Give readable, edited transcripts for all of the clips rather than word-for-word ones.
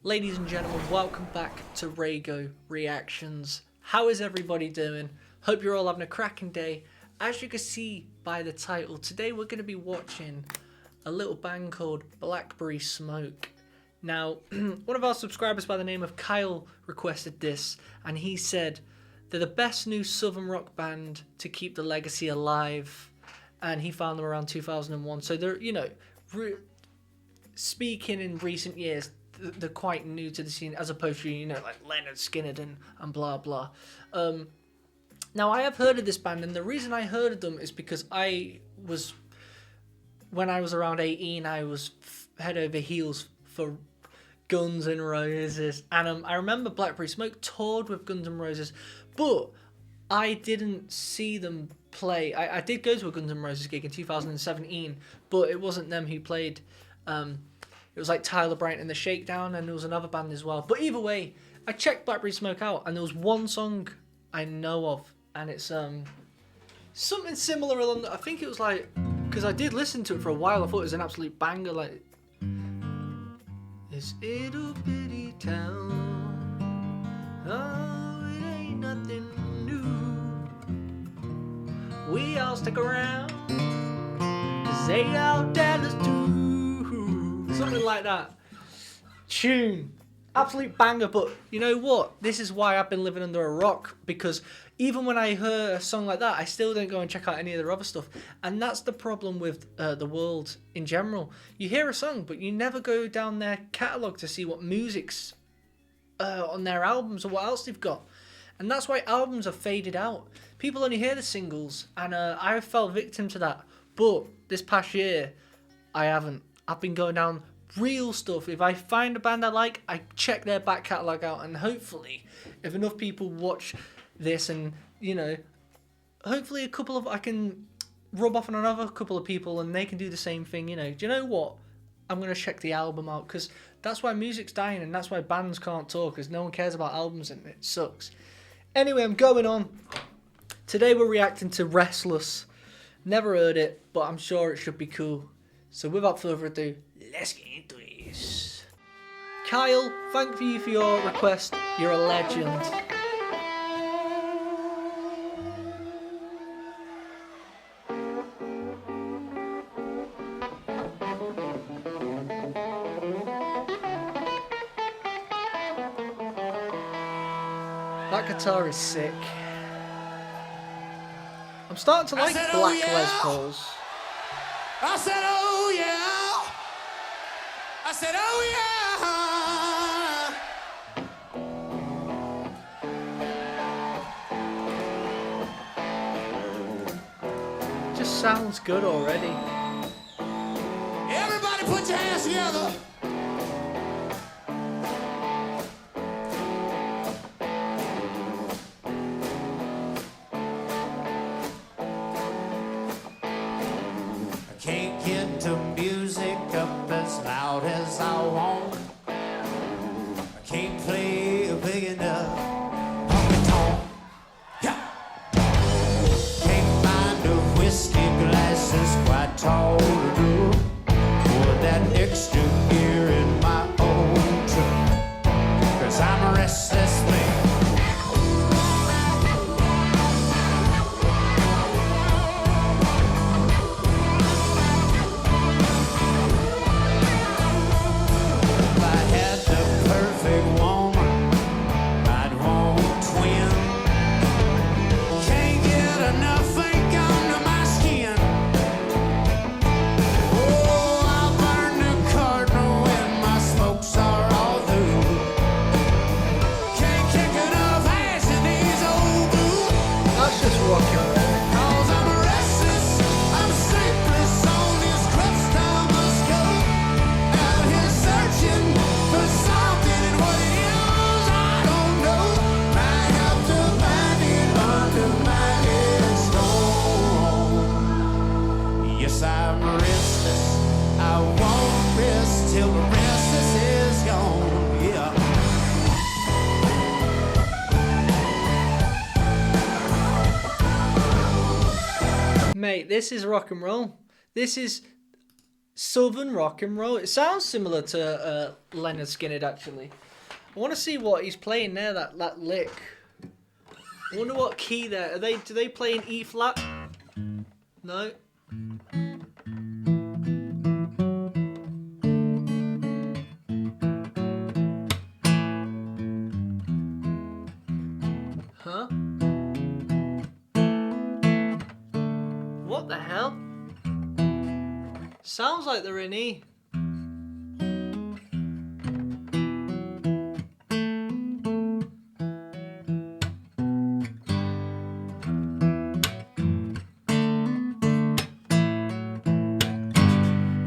Ladies and gentlemen, welcome back to RAYGO Reactions. How is everybody doing? Hope you're all having a cracking day. As you can see by the title, today we're going to be watching a little band called Blackberry Smoke. Now, one of our subscribers by the name of Kyle requested this, and he said they're the best new southern rock band to keep the legacy alive, and he found them around 2001. So they're, speaking in recent years, they're quite new to the scene as opposed to, like Leonard Skinner and blah blah. Now I have heard of this band, and the reason I heard of them is because when I was around 18, I was head over heels for Guns N' Roses, and I remember Blackberry Smoke toured with Guns N' Roses, but I didn't see them play. I did go to a Guns N' Roses gig in 2017, but it wasn't them who played. It was like Tyler Bryant and the Shakedown, and there was another band as well. But either way, I checked Blackberry Smoke out, and there was one song I know of, and it's something similar along. I think it was like, because I did listen to it for a while. I thought it was an absolute banger. Like, this ittle bitty town, oh, it ain't nothing new. We all stick around, 'cause they all tell us to. Something like that. Tune. Absolute banger, but you know what? This is why I've been living under a rock, because even when I hear a song like that, I still don't go and check out any of their other stuff. And that's the problem with the world in general. You hear a song, but you never go down their catalogue to see what music's on their albums or what else they've got. And that's why albums are faded out. People only hear the singles, and I fell victim to that. But this past year, I haven't. I've been going down real stuff. If I find a band I like, I check their back catalogue out, and hopefully, if enough people watch this, and hopefully I can rub off on another couple of people, and they can do the same thing. Do you know what? I'm gonna check the album out, because that's why music's dying, and that's why bands can't tour, because no one cares about albums, and it sucks. Anyway, I'm going on. Today we're reacting to Restless. Never heard it, but I'm sure it should be cool. So without further ado, let's get into this. Kyle, thank you for your request. You're a legend. That guitar is sick. I'm starting to like black Les Pauls. I said, oh yeah. I said, oh yeah. Just sounds good already. Everybody put your hands together. Can't get the music up as loud as I want. I can't play big enough honky-tonk. Yeah. Can't find a whiskey glass that's quite tall to do, or that extra gear in my old truck, 'cause I'm a restless man. Mate, this is rock and roll. This is Southern rock and roll. It sounds similar to Leonard Skinner, actually. I want to see what he's playing there, that lick. I wonder what key there. Do they play in E flat? No. Huh? What the hell? Sounds like they're in E.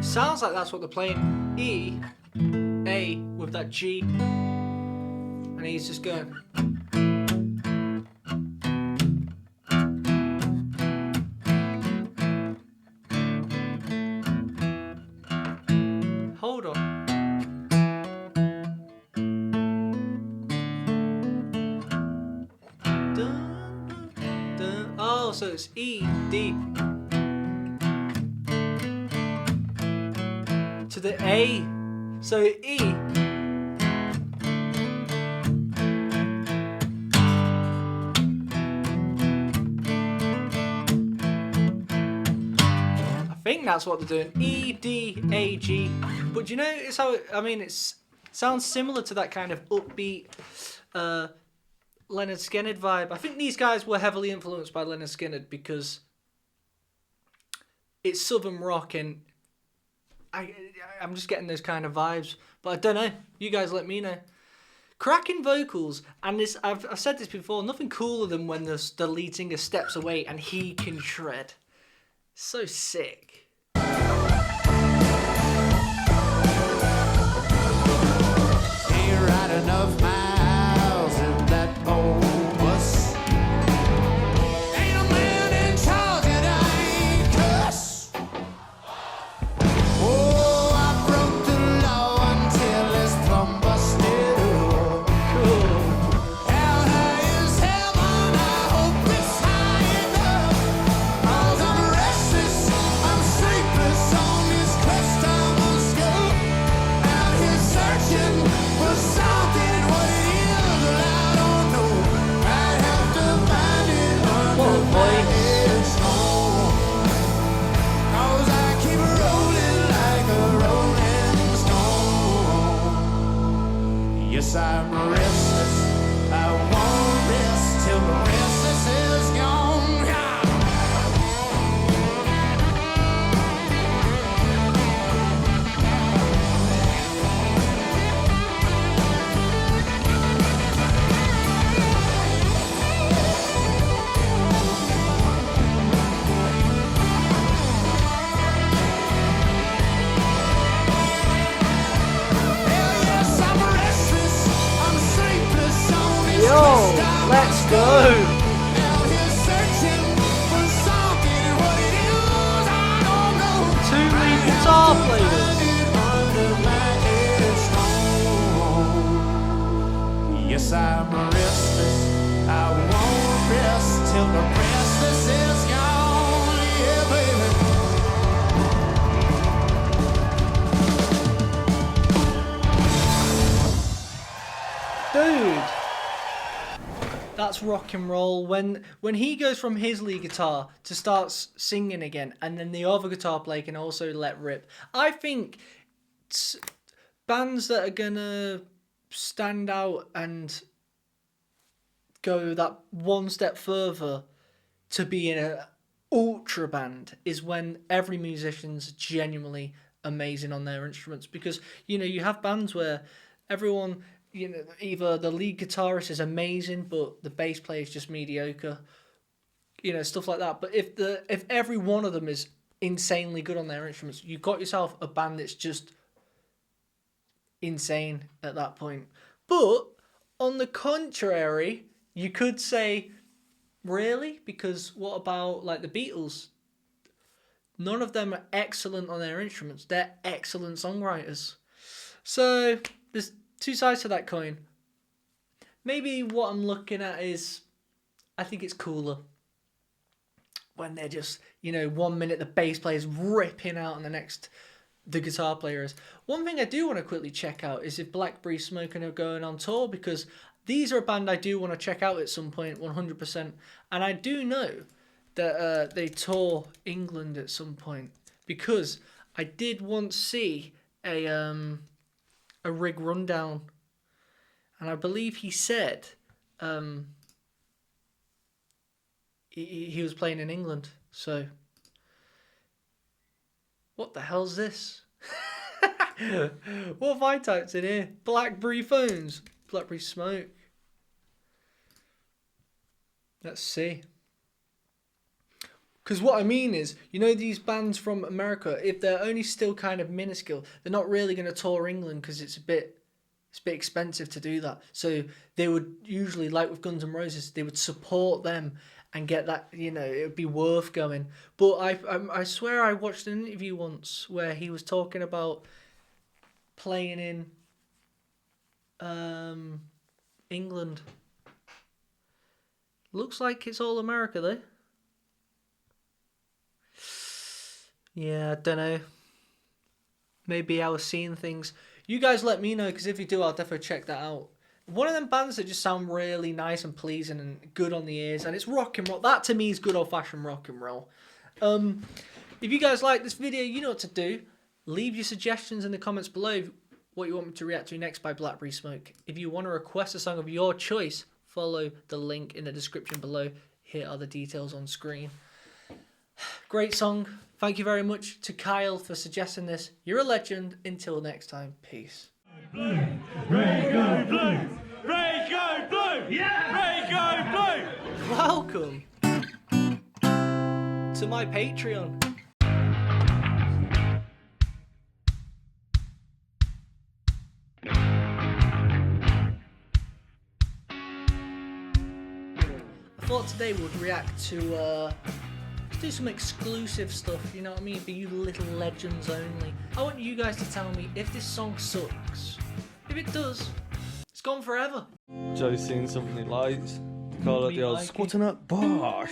Sounds like that's what they're playing. E, A with that G, and he's just going. Hold on. Dun, dun. Oh, so it's E, D. To the A. So E. I think that's what they're doing. E, D, A, G. But you know, it's how it sounds similar to that kind of upbeat Leonard Skinner vibe. I think these guys were heavily influenced by Leonard Skinner because it's southern rock, and I'm just getting those kind of vibes. But I don't know. You guys let me know. Cracking vocals, and this I've said this before. Nothing cooler than when the lead singer steps away and he can shred. So sick. Ain't right enough miles in that old bus. Ain't a man in charge and I ain't cuss. Oh, I broke the law until it's plumb busted up. How high is heaven? I hope it's high enough. 'Cause I'm restless, I'm sleepless on this quest I must go. Out here searching for something, what it is, well, I don't know. I'd have to find it under my headstone. 'Cause I keep rolling like a rolling stone. Yes, I'm restless, I won't rest till the restless is gone. Yeah. Hell yes, I'm restless, I'm sleepless on this Yo, quest I let's must go. Out here searching for something, what it is, I don't know. Two lead guitar players. Find it under my headstone. Yes, I'm restless, I won't rest till the restless is gone. Yeah, baby. Dude, that's rock and roll. When he goes from his lead guitar to starts singing again, and then the other guitar player can also let rip. I think bands that are gonna stand out and go that one step further to being an ultra band is when every musician's genuinely amazing on their instruments, because you have bands where everyone, either the lead guitarist is amazing but the bass player is just mediocre, stuff like that. But if every one of them is insanely good on their instruments, you've got yourself a band that's just insane at that point. But on the contrary, you could say, really? Because what about like the Beatles? None of them are excellent on their instruments. They're excellent songwriters. So there's two sides to that coin. Maybe what I'm looking at is, I think it's cooler when they're just, 1 minute the bass player's ripping out and the next the guitar player is. One thing I do want to quickly check out is if Blackberry Smoking are going on tour, because these are a band I do want to check out at some point, 100%. And I do know that they tour England at some point, because I did once see a rig rundown, and I believe he said he was playing in England. So what the hell's this? What have I typed in here? Blackberry phones, Blackberry Smoke. Let's see. Because what I mean is, you know, these bands from America, if they're only still kind of minuscule, they're not really going to tour England because it's a bit expensive to do that. So they would usually, like with Guns N' Roses, they would support them and get that, you know, it would be worth going. But I swear I watched an interview once where he was talking about playing in England. Looks like it's all America though. Yeah, I don't know. Maybe I was seeing things. You guys let me know, because if you do, I'll definitely check that out. One of them bands that just sound really nice and pleasing and good on the ears, and it's rock and roll. That to me is good old-fashioned rock and roll. If you guys like this video, you know what to do. Leave your suggestions in the comments below what you want me to react to next by Blackberry Smoke. If you want to request a song of your choice, follow the link in the description below. Here are the details on screen. Great song. Thank you very much to Kyle for suggesting this. You're a legend. Until next time, peace. Blue, RAYGO blue, RAYGO blue, yeah, RAYGO blue. Welcome to my Patreon. I thought today we'd react to do some exclusive stuff, you know what I mean, for you little legends only. I want you guys to tell me if this song sucks. If it does, it's gone forever. Joe's seen something he likes. Call it the old like squatting up bosh.